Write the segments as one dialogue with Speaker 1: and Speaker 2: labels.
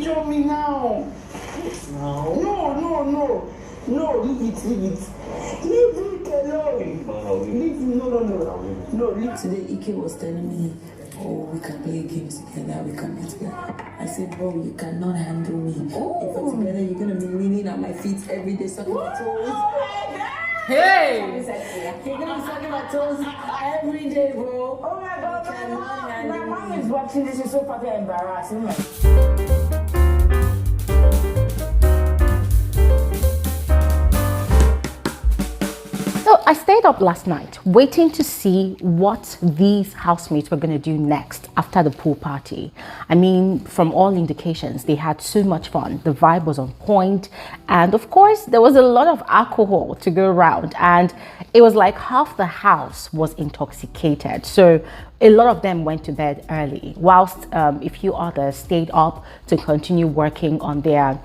Speaker 1: injure me now. No, leave it. Leave it alone. Leave it, no, leave. Today, Ike was telling me, oh, we can play games together, we can be together. I said, bro, you cannot handle me. Oh. If we're together, you're gonna be leaning at my feet every day, sucking my toes. Hey! You're gonna be sucking my toes every day, bro. Oh my God, my mom is watching this, she's so fucking embarrassed.
Speaker 2: So I stayed up last night waiting to see what these housemates were going to do next after the pool party. I mean, from all indications, they had so much fun. The vibe was on point. And of course, there was a lot of alcohol to go around. And it was like half the house was intoxicated. So a lot of them went to bed early, whilst a few others stayed up to continue working on their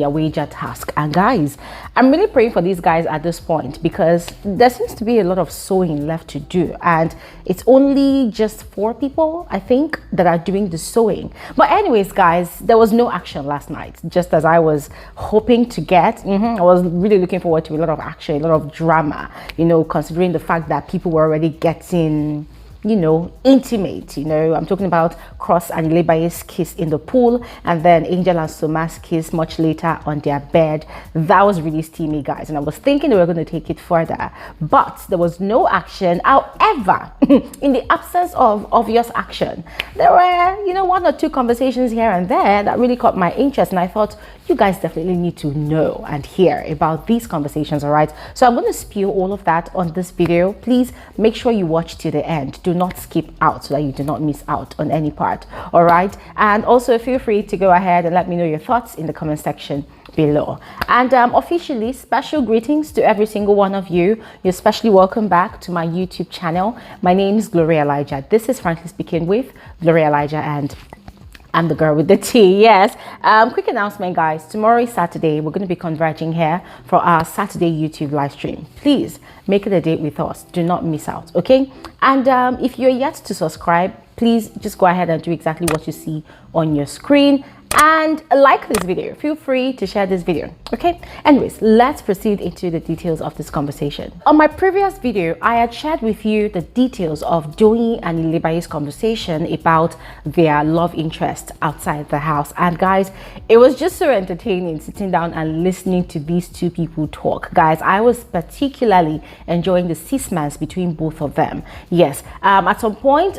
Speaker 2: wager task. And guys, I'm really praying for these guys at this point, because there seems to be a lot of sewing left to do, and it's only just 4 people, I think, that are doing the sewing. But anyways, guys, there was no action last night, just as I was hoping to get. I was really looking forward to a lot of action, a lot of drama, you know, considering the fact that people were already getting, you know, intimate. You know, I'm talking about Cross and Ilebaye's kiss in the pool, and then Angel and Soma's kiss much later on their bed. That was really steamy, guys, and I was thinking they were going to take it further, but there was no action. However, in the absence of obvious action, there were, you know, 1 or 2 conversations here and there that really caught my interest, and I thought you guys definitely need to know and hear about these conversations. All right, so I'm going to spew all of that on this video. Please make sure you watch to the end. Do not skip out so that you do not miss out on any part. All right, and also feel free to go ahead and let me know your thoughts in the comment section below. And officially, special greetings to every single one of you. You're especially welcome back to my YouTube channel. My name is Bbnaija. This is Frankly Speaking with Bbnaija, and I'm the girl with the T. Yes. Quick announcement, guys. Tomorrow is Saturday. We're going to be converging here for our Saturday YouTube live stream. Please make it a date with us. Do not miss out. Okay. And if you're yet to subscribe, please just go ahead and do exactly what you see on your screen. And like this video. Feel free to share this video. Okay, anyways, let's proceed into the details of this conversation. On my previous video, I had shared with you the details of Doyin and Ilebaye's conversation about their love interest outside the house. And guys, it was just so entertaining sitting down and listening to these 2 people talk. Guys, I was particularly enjoying the cismans between both of them. Yes, at some point,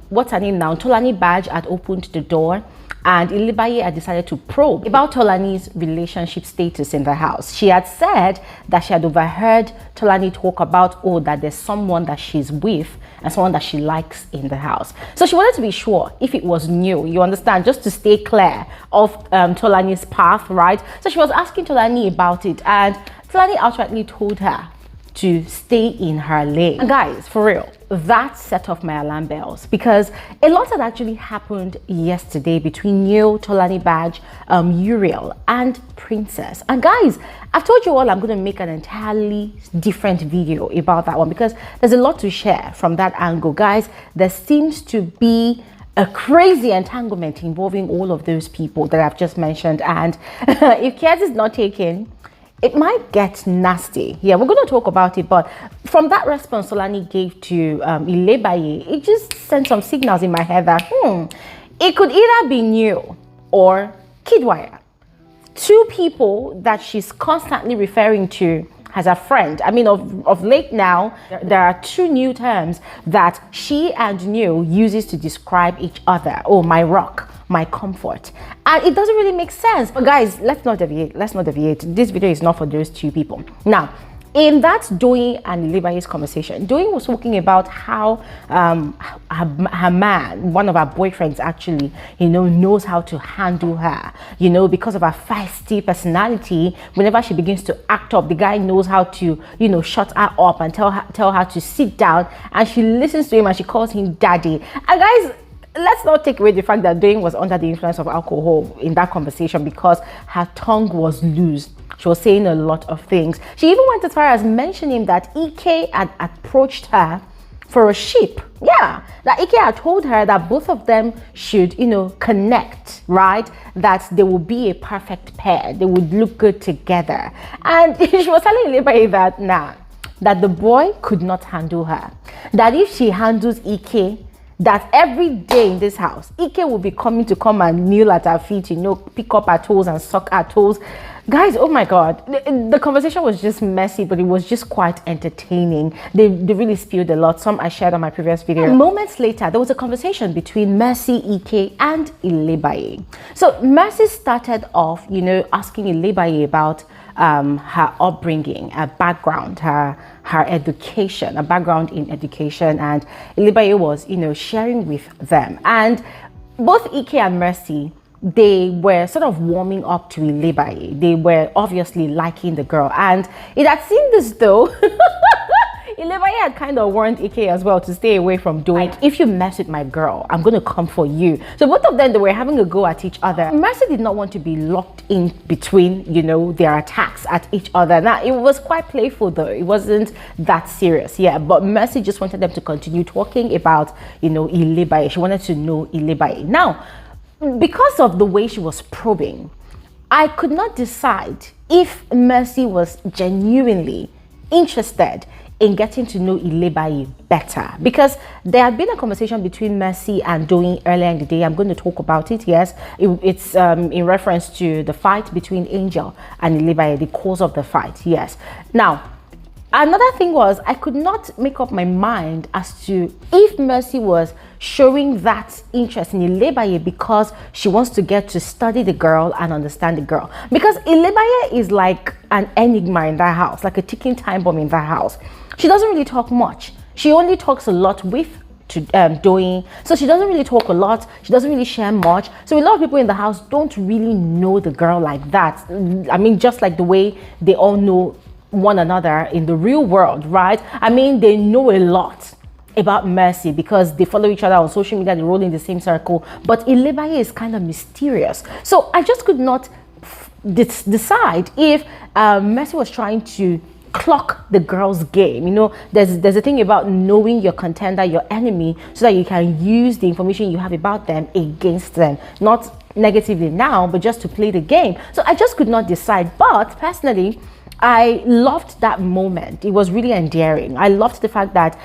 Speaker 2: what's her name now, Tolani Badge had opened the door, and Ilebaye had decided to probe about Tolani's relationship status in the house. She had said that she had overheard Tolani talk about, oh, that there's someone that she's with and someone that she likes in the house. So she wanted to be sure if it was new, you understand, just to stay clear of Tolani's path, right? So she was asking Tolani about it, and Tolani outrightly told her to stay in her lane. And guys, for real, that set off my alarm bells, because a lot had actually happened yesterday between Neil, Tolani Badge, Uriel, and Princess. And guys, I've told you all I'm going to make an entirely different video about that one, because there's a lot to share from that angle. Guys, there seems to be a crazy entanglement involving all of those people that I've just mentioned, and if care is not taken, it might get nasty. Yeah, we're going to talk about it, but from that response Tolani gave to Ilebaye, it just sent some signals in my head that it could either be New or Kidwire. 2 people that she's constantly referring to as a friend. I mean, of late now, there are 2 new terms that she and New uses to describe each other. Oh, my rock, my comfort. And it doesn't really make sense. But guys, let's not deviate. This video is not for those 2 people. Now, in that Doyin and Ilebaye's conversation, Doyin was talking about how her man, one of her boyfriends actually, you know, knows how to handle her, you know, because of her feisty personality. Whenever she begins to act up, the guy knows how to, you know, shut her up and tell her to sit down, and she listens to him and she calls him daddy. And guys, let's not take away the fact that Doyin was under the influence of alcohol in that conversation, because her tongue was loose. She was saying a lot of things. She even went as far as mentioning that EK had approached her for a sheep. Yeah, that Ike had told her that both of them should, connect, right? That they will be a perfect pair. They would look good together. And she was telling Ilibaye that the boy could not handle her. That if she handles Ike, that every day in this house, Ike will be coming to come and kneel at her feet, pick up her toes and suck her toes. Guys, oh my God, the conversation was just messy, but it was just quite entertaining. They really spilled a lot. Some I shared on my previous video. And moments later, there was a conversation between Mercy, Ike, and Ilibaye. So Mercy started off, asking Ilibaye about her upbringing, her background, her education, a background in education, and Ilibaye was, sharing with them. And both Ike and Mercy, they were sort of warming up to Ilibaye. They were obviously liking the girl, and it had seemed as though Ilibaye had kind of warned Ike as well to stay away from Doyin. If you mess with my girl, I'm going to come for you. So both of them, they were having a go at each other. Mercy did not want to be locked in between, their attacks at each other. Now, it was quite playful though. It wasn't that serious, yeah. But Mercy just wanted them to continue talking about, Ilibaye. She wanted to know Ilibaye. Now, because of the way she was probing, I could not decide if Mercy was genuinely interested in getting to know Ilibaye better, because there had been a conversation between Mercy and Doyin earlier in the day. I'm going to talk about it. Yes, it's in reference to the fight between Angel and Ilibaye, the cause of the fight. Yes. Now, another thing was I could not make up my mind as to if Mercy was showing that interest in Ilibaye because she wants to get to study the girl and understand the girl. Because Ilibaye is like an enigma in that house, like a ticking time bomb in that house. She doesn't really talk much. She only talks a lot with Doyin. So she doesn't really talk a lot. She doesn't really share much. So a lot of people in the house don't really know the girl like that. I mean, just like the way they all know one another in the real world, right? I mean, they know a lot about Mercy because they follow each other on social media, they roll in the same circle. But Ilibaye is kind of mysterious. So I just could not decide if Mercy was trying to clock the girl's game. There's a thing about knowing your contender, your enemy, so that you can use the information you have about them against them. Not negatively now, but just to play the game. So I just could not decide. But personally, I loved that moment. It was really endearing. I loved the fact that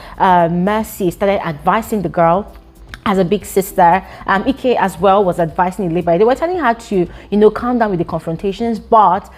Speaker 2: Mercy started advising the girl as a big sister. Ike as well was advising Ilibaye. They were telling her to, calm down with the confrontations, but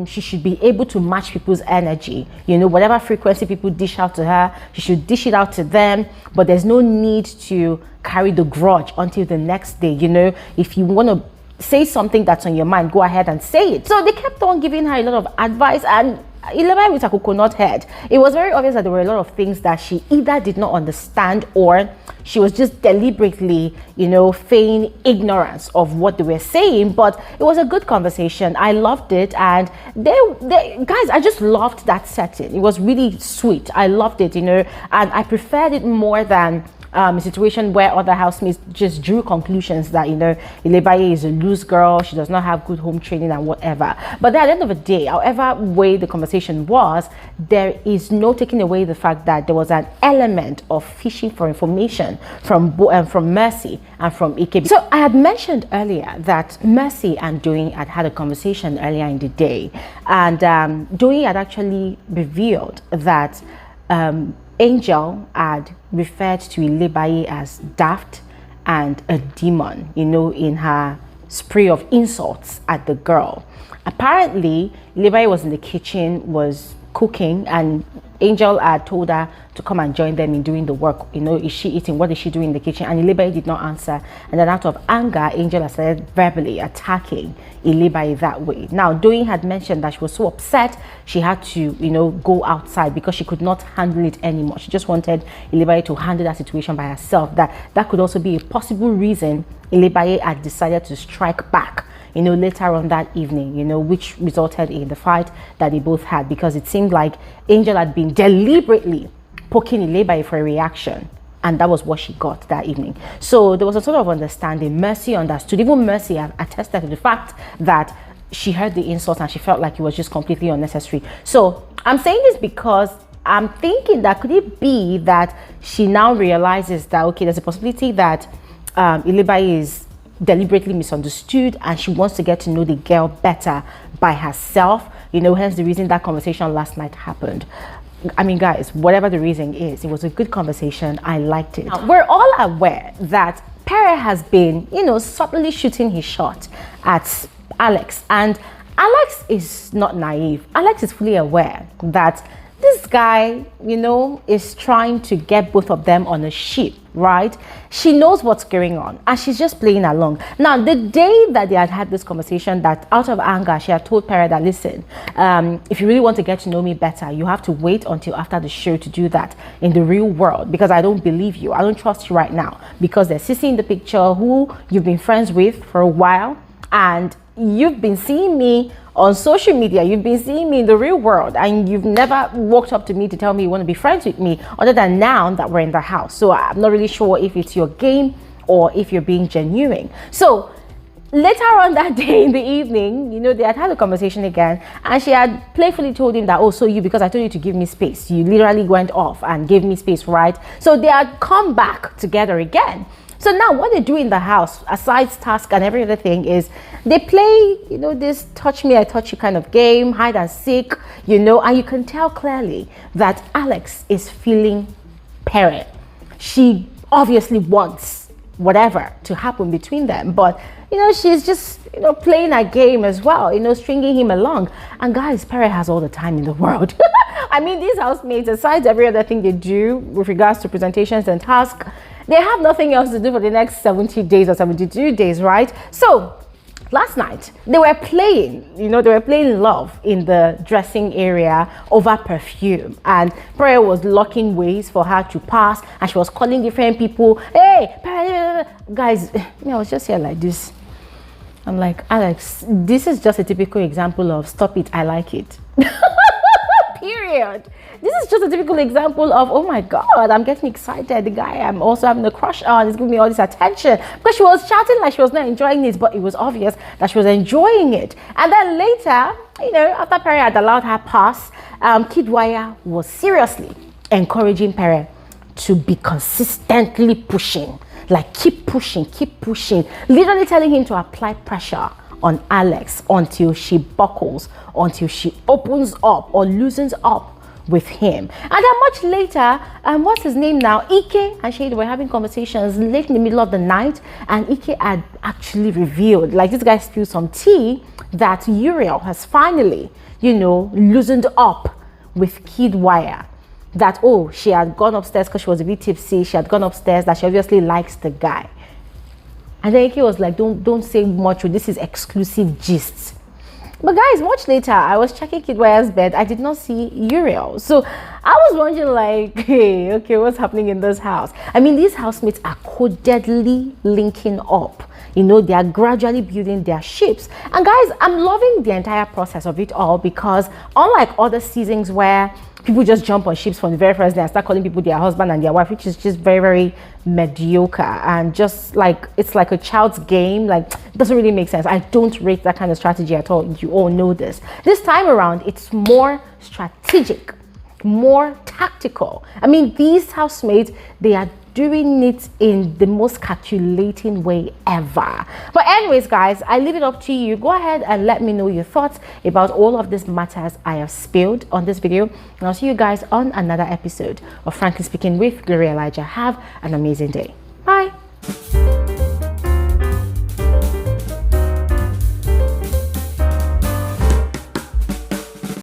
Speaker 2: she should be able to match people's energy. Whatever frequency people dish out to her, she should dish it out to them. But there's no need to carry the grudge until the next day. If you want to say something that's on your mind, go ahead and say it. So they kept on giving her a lot of advice, and Ilibaye with a coconut head. It was very obvious that there were a lot of things that she either did not understand or she was just deliberately, feigning ignorance of what they were saying. But it was a good conversation. I loved it, and guys, I just loved that setting. It was really sweet. I loved it, and I preferred it more than a situation where other housemates just drew conclusions that Ilibaye is a loose girl, she does not have good home training and whatever. But then at the end of the day, however way the conversation was, there is no taking away the fact that there was an element of fishing for information from Mercy and from Ike. So I had mentioned earlier that Mercy and Doyin had a conversation earlier in the day, and Doyin had actually revealed that Angel had referred to Ilibaye as daft and a demon, in her spree of insults at the girl. Apparently, Ilibaye was in the kitchen, was cooking, and Angel had told her to come and join them in doing the work. Is she eating? What is she doing in the kitchen? And Ilibaye did not answer. And then out of anger, Angel had started verbally attacking Ilibaye that way. Now, Doyin had mentioned that she was so upset, she had to, go outside because she could not handle it anymore. She just wanted Ilibaye to handle that situation by herself. That could also be a possible reason Ilibaye had decided to strike back later on that evening, which resulted in the fight that they both had, because it seemed like Angel had been deliberately poking Ilibaye for a reaction, and that was what she got that evening. So there was a sort of understanding. Mercy understood. Even Mercy attested to the fact that she heard the insult and she felt like it was just completely unnecessary. So I'm saying this because I'm thinking that could it be that she now realizes that, okay, there's a possibility that Bbnaija is deliberately misunderstood and she wants to get to know the girl better by herself, hence the reason that conversation last night happened. I mean, guys, whatever the reason is, it was a good conversation. I liked it. Now, we're all aware that Pere has been, subtly shooting his shot at Alex, and Alex is not naive. Alex is fully aware that this guy, is trying to get both of them on a ship, right? She knows what's going on and she's just playing along. Now, the day that they had this conversation, that out of anger, she had told Pere that, listen, if you really want to get to know me better, you have to wait until after the show to do that in the real world, because I don't believe you. I don't trust you right now, because there's CEECEE in the picture who you've been friends with for a while, and you've been seeing me on social media, you've been seeing me in the real world, and you've never walked up to me to tell me you want to be friends with me, other than now that we're in the house. So I'm not really sure if it's your game or if you're being genuine. So later on that day in the evening, they had a conversation again, and she had playfully told him that, oh, so because I told you to give me space, you literally went off and gave me space, right? So they had come back together again. So now what they do in the house, aside task and every other thing, is they play, this touch me, I touch you kind of game, hide and seek, and you can tell clearly that Alex is feeling Pere. She obviously wants whatever to happen between them, but she's just playing a game as well, stringing him along. And guys, Pere has all the time in the world. I mean, these housemates, aside every other thing they do with regards to presentations and tasks, they have nothing else to do for the next 70 days or 72 days, right? So last night they were playing, they were playing love in the dressing area over perfume, and Pere was locking ways for her to pass, and she was calling different people. Hey, Pere, guys, I was just here like this. I'm like, Alex, this is just a typical example of stop it, I like it. Period. This is just a typical example of, oh my God, I'm getting excited. The guy I'm also having a crush on is giving me all this attention, because she was chatting like she was not enjoying it, but it was obvious that she was enjoying it. And then later, after Pere had allowed her pass, Kidwaya was seriously encouraging Pere to be consistently pushing, like keep pushing, literally telling him to apply pressure on Alex until she buckles, until she opens up or loosens up with him. And then much later, what's his name now, a.k.a. and Shade were having conversations late in the middle of the night, and a.k.a. had actually revealed, like this guy spilled some tea, that Uriel has finally, loosened up with Kidwaya. That, oh, she had gone upstairs because she was a bit tipsy, she had gone upstairs, that she obviously likes the guy. And then a.k.a. was like, don't say much, this is exclusive gists. But guys, much later, I was checking Kidwaya's bed. I did not see Uriel. So I was wondering like, hey, okay, what's happening in this house? I mean, these housemates are codedly linking up. They are gradually building their ships. And guys, I'm loving the entire process of it all, because unlike other seasons where people just jump on ships from the very first day and start calling people their husband and their wife, which is just very, very mediocre and just like, it's like a child's game. Like, it doesn't really make sense. I don't rate that kind of strategy at all. You all know this. This time around, it's more strategic, more tactical. I mean, these housemates, they are doing it in the most calculating way ever. But anyways, guys, I leave it up to you. Go ahead and let me know your thoughts about all of these matters I have spilled on this video, and I'll see you guys on another episode of Frankly Speaking with Bbnaija. Have an amazing day. Bye.